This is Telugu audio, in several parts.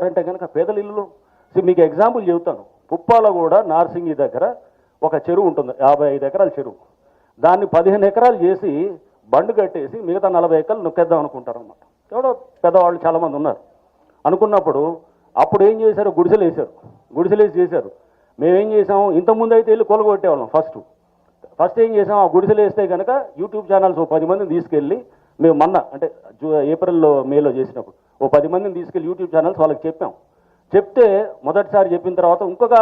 అంటే కనుక పేదల ఇల్లు మీకు ఎగ్జాంపుల్ చెబుతాను. పుప్పాల కూడా నార్సింగి దగ్గర ఒక చెరువు ఉంటుంది, 55 ఎకరాల చెరువు. దాన్ని 15 ఎకరాలు చేసి బండు కట్టేసి మిగతా 40 ఎకరాలు నొక్కేద్దాం అనుకుంటారు అన్నమాట. ఎవడో పెద్దవాళ్ళు చాలామంది ఉన్నారు. అనుకున్నప్పుడు అప్పుడు ఏం చేశారు, గుడిసెలేసి చేశారు. మేమేం చేసాం, ఇంతకుముందు అయితే వెళ్ళి కొలగొట్టేవాళ్ళం. ఫస్ట్ ఏం చేసాం, ఆ గుడిసెలు వేస్తే కనుక యూట్యూబ్ ఛానల్స్ 10 మందిని తీసుకెళ్ళి, మేము మొన్న అంటే ఏప్రిల్లో మేలో చేసినప్పుడు 10 మందిని తీసుకెళ్ళి యూట్యూబ్ ఛానల్స్ వాళ్ళకి చెప్పాం. చెప్తే మొదటిసారి చెప్పిన తర్వాత ఇంకొక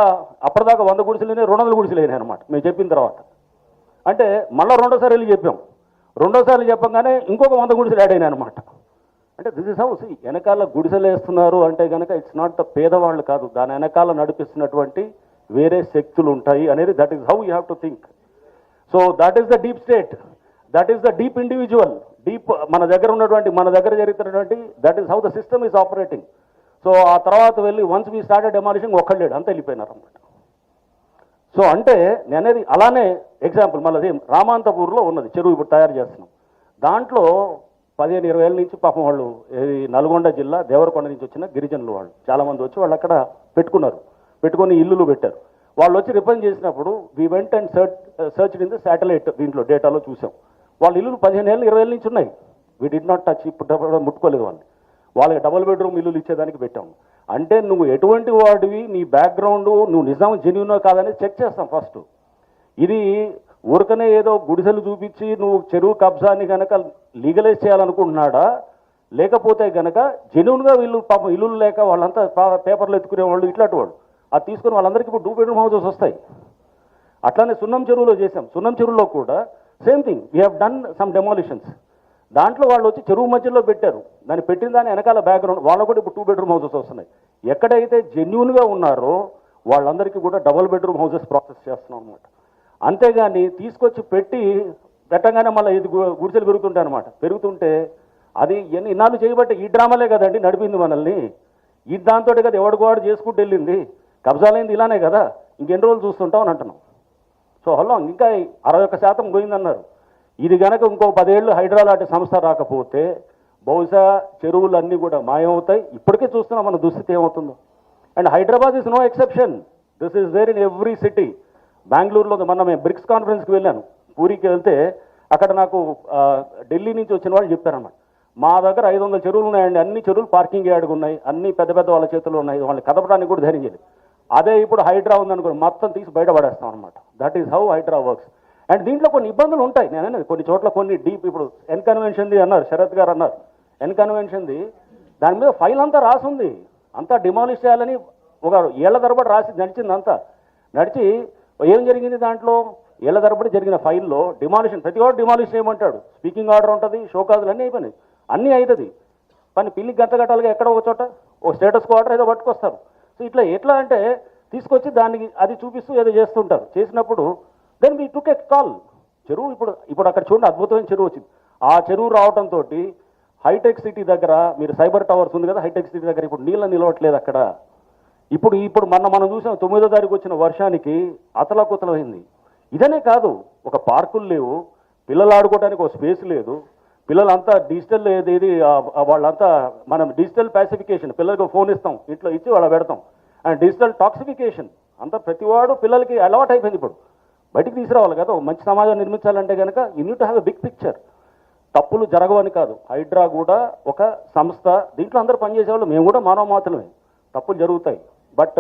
అప్పటిదాకా 100 గుడిసెలు 200 గుడిసెలు అయినాయి అనమాట. మేము చెప్పిన తర్వాత అంటే మళ్ళీ రెండోసారి వెళ్ళి చెప్పాం. రెండోసారి చెప్పగానే ఇంకొక 100 గుడిసెలు యాడ్ అయినాయి అనమాట. అంటే దిస్ ఇస్ హౌస్. వెనకాల గుడిసెలు వేస్తున్నారు అంటే కనుక ఇట్స్ నాట్ ద పేదవాళ్ళు కాదు, దాని వెనకాల నడిపిస్తున్నటువంటి వేరే శక్తులు ఉంటాయి అనేది that is how you have to think. So that is the deep state, that is the deep individual, deep మన దగ్గర జరుగుతున్నటువంటి that is how the system is operating. So ఆ తర్వాత వెళ్ళి వన్స్ వీ స్టార్టెడ్ డెమాలిషింగ్ ఒక్కళ్ళేడు అంతా వెళ్ళిపోయినారు అన్నమాట. సో అంటే నేనేది అలానే ఎగ్జాంపుల్ మళ్ళీ రామాంతపూర్లో ఉన్నది చెరువు ఇప్పుడు తయారు చేస్తున్నాం. దాంట్లో 15-20 ఏళ్ళ నుంచి పాపం వాళ్ళు నల్గొండ జిల్లా దేవరకొండ నుంచి వచ్చిన గిరిజనులు వాళ్ళు చాలామంది వచ్చి వాళ్ళు అక్కడ పెట్టుకొని ఇల్లులు పెట్టారు. వాళ్ళు వచ్చి రిఫైన్ చేసినప్పుడు we went and search in the satellite దీంట్లో డేటాలో చూసాం. వాళ్ళ ఇల్లులు 15 ఏళ్ళు 20 ఏళ్ళ నుంచి ఉన్నాయి. వీ డిడ్ నాట్ టచ్, ఇప్పుడు ముట్టుకోలేదు వాళ్ళకి డబుల్ బెడ్రూమ్ ఇల్లులు ఇచ్చేదానికి పెట్టాము. అంటే నువ్వు ఎటువంటి వాడివి, నీ బ్యాక్గ్రౌండ్, నువ్వు నిజం జెన్యూనో కాదని చెక్ చేస్తాం ఫస్ట్. ఇది ఊరికనే ఏదో గుడిసెలు చూపించి నువ్వు చెరువు కబ్జాని కనుక లీగలైజ్ చేయాలనుకుంటున్నాడా, లేకపోతే కనుక జెన్యూన్గా వీళ్ళు పాపం ఇల్లులు లేక వాళ్ళంతా పేపర్లు ఎత్తుకునే వాళ్ళు ఇట్లాంటి వాళ్ళు అది తీసుకుని వాళ్ళందరికీ ఇప్పుడు 2 బెడ్రూమ్ హౌసెస్ వస్తాయి. అట్లానే సున్నం చెరువులో చేసాం. సున్నం చెరువులో కూడా same thing, we have done some demolitions. దాంట్లో వాళ్ళు వచ్చి చెరువు మధ్యలో పెట్టారు. దాన్ని పెట్టిన దాని వెనకాల బ్యాక్గ్రౌండ్ వాళ్ళకు కూడా ఇప్పుడు 2 బెడ్రూమ్ హౌసెస్ వస్తున్నాయి. ఎక్కడైతే జెన్యూన్గా ఉన్నారో వాళ్ళందరికీ కూడా డబుల్ బెడ్రూమ్ హౌసెస్ ప్రాసెస్ చేస్తున్నాం అనమాట. అంతేగాని తీసుకొచ్చి పెట్టగానే మళ్ళీ ఇది గుడిసెలు పెరుగుతుంటాయి అనమాట. పెరుగుతుంటే అది ఇన్నాళ్ళు చేయబట్టే ఈ డ్రామాలే కదండి నడిపింది మనల్ని. ఈ దాంతో కదా ఎవడికోవాడు చేసుకుంటూ వెళ్ళింది. కబ్జాలైంది ఇలానే కదా, ఇంకెన్ని రోజులు చూస్తుంటాం అని అంటున్నాం. సో హలో ఇంకా 61% పోయిందన్నారు. ఇది కనుక ఇంకో 10 ఏళ్ళు హైడ్రా లాంటి సంస్థ రాకపోతే బహుశా చెరువులన్నీ కూడా మాయమవుతాయి. ఇప్పటికే చూస్తున్నాం మన దుస్థితి ఏమవుతుందో. And Hyderabad is no exception. This is there in every city. బెంగళూరులో మనం బ్రిక్స్ కాన్ఫరెన్స్కి వెళ్ళాను, పూరికి వెళ్తే అక్కడ నాకు ఢిల్లీ నుంచి వచ్చిన వాళ్ళు చెప్పారన్నమాట, మా దగ్గర 500 చెరువులు ఉన్నాయండి, అన్ని చెరువులు పార్కింగ్ యార్డ్గా ఉన్నాయి, అన్ని పెద్ద వాళ్ళ చేతుల్లో ఉన్నాయి, వాళ్ళని కదపడానికి కూడా ధైర్యం చేయలేదు. అదే ఇప్పుడు హైడ్రా ఉందనుకోండి మొత్తం తీసి బయటపడేస్తాం అనమాట. That is how Hydra works. And దీంట్లో కొన్ని ఇబ్బందులు ఉంటాయి. నేననేది కొన్ని చోట్ల కొన్ని డీప్, ఇప్పుడు ఎన్కన్వెన్షన్ది అన్నారు, శరత్ గారు అన్నారు, ఎన్కన్వెన్షన్ది దాని మీద ఫైల్ అంతా రాసింది, అంతా డిమాలిష్ చేయాలని ఒక ఏళ్ల తరబడి నడిచింది. అంతా నడిచి ఏం జరిగింది దాంట్లో, ఏళ్ల తరబడి జరిగిన ఫైల్లో డిమాలిషన్, ప్రతి వాడు డిమాలిష్ చేయమంటాడు, స్పీకింగ్ ఆర్డర్ ఉంటుంది, షోకాజులు అన్నీ అయిపోయినాయి, అన్నీ అవుతుంది. పని పిల్లికి గంటగట్టాలుగా ఎక్కడ ఒక చోట ఓ స్టేటస్ ఆర్డర్ ఏదో పట్టుకొస్తారు. సో ఎట్లా అంటే తీసుకొచ్చి దానికి అది చూపిస్తూ ఏదో చేస్తుంటారు. చేసినప్పుడు then we took a call. చెరువు ఇప్పుడు అక్కడ చూడండి అద్భుతమైన చెరువు వచ్చింది. ఆ చెరువు రావడంతో హైటెక్ సిటీ దగ్గర, మీరు సైబర్ టవర్స్ ఉంది కదా, హైటెక్ సిటీ దగ్గర ఇప్పుడు నీళ్ళ నిలవట్లేదు అక్కడ. ఇప్పుడు మనం చూసాం 9వ తారీఖు వచ్చిన వర్షానికి అతలకుతలమైంది. ఇదనే కాదు, ఒక పార్కులు లేవు, పిల్లలు ఆడుకోవడానికి ఒక స్పేస్ లేదు, పిల్లలంతా డిజిటల్ ఏది వాళ్ళంతా మనం డిజిటల్ ప్యాసిఫికేషన్, పిల్లలకి ఫోన్ ఇస్తాం, ఇంట్లో ఇచ్చి వాళ్ళ పెడతాం. అండ్ డిజిటల్ టాక్సిఫికేషన్ అంతా ప్రతివాడు పిల్లలకి అలవాటు అయిపోయింది. ఇప్పుడు బయటికి తీసుకురావాలి కదా, మంచి సమాజం నిర్మించాలంటే కనుక you need to have a big picture. తప్పులు జరగవని కాదు, హైడ్రా కూడా ఒక సంస్థ, దీంట్లో అందరూ పనిచేసేవాళ్ళు, మేము కూడా మానవ మాత్రమే, తప్పులు జరుగుతాయి. బట్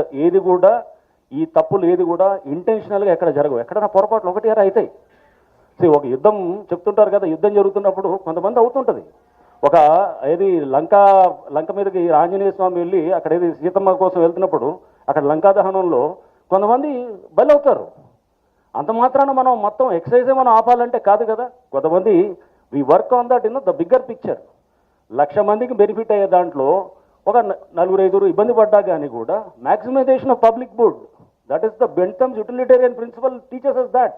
ఈ తప్పులు ఏది కూడా ఇంటెన్షనల్గా ఎక్కడ జరగవు, ఎక్కడైనా పొరపాట్లు 1-2 అవుతాయి. ఒక యుద్ధం చెప్తుంటారు కదా, యుద్ధం జరుగుతున్నప్పుడు కొంతమంది అవుతుంటుంది. లంక మీదకి ఆంజనేయ స్వామి వెళ్ళి అక్కడ సీతమ్మ కోసం వెళ్తున్నప్పుడు అక్కడ లంకా దహనంలో కొంతమంది బలవుతారు. అంత మాత్రాన మనం మొత్తం ఎక్సైజే మనం ఆపాలంటే కాదు కదా. కొంతమంది we work on that in the bigger picture. 1,00,000 మందికి బెనిఫిట్ అయ్యే దాంట్లో ఒక 4-5 ఇబ్బంది పడ్డా కానీ కూడా maximization of public good, that is the Bentham's utilitarian principle teachers us that.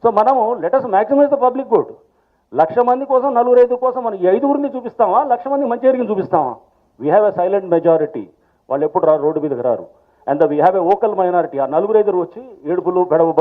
So మనము let us maximize the public good. 1,00,000 మంది కోసం 4-5 కోసం మనం 5 చూపిస్తామా, 1,00,000 మంది మంచి జరిగింది చూపిస్తామా? We have a silent majority, వాళ్ళు ఎప్పుడు రోడ్డు మీదకి రారు. And we have a vocal minority, ఆ 4-5 వచ్చి ఏడుపులు బెడవ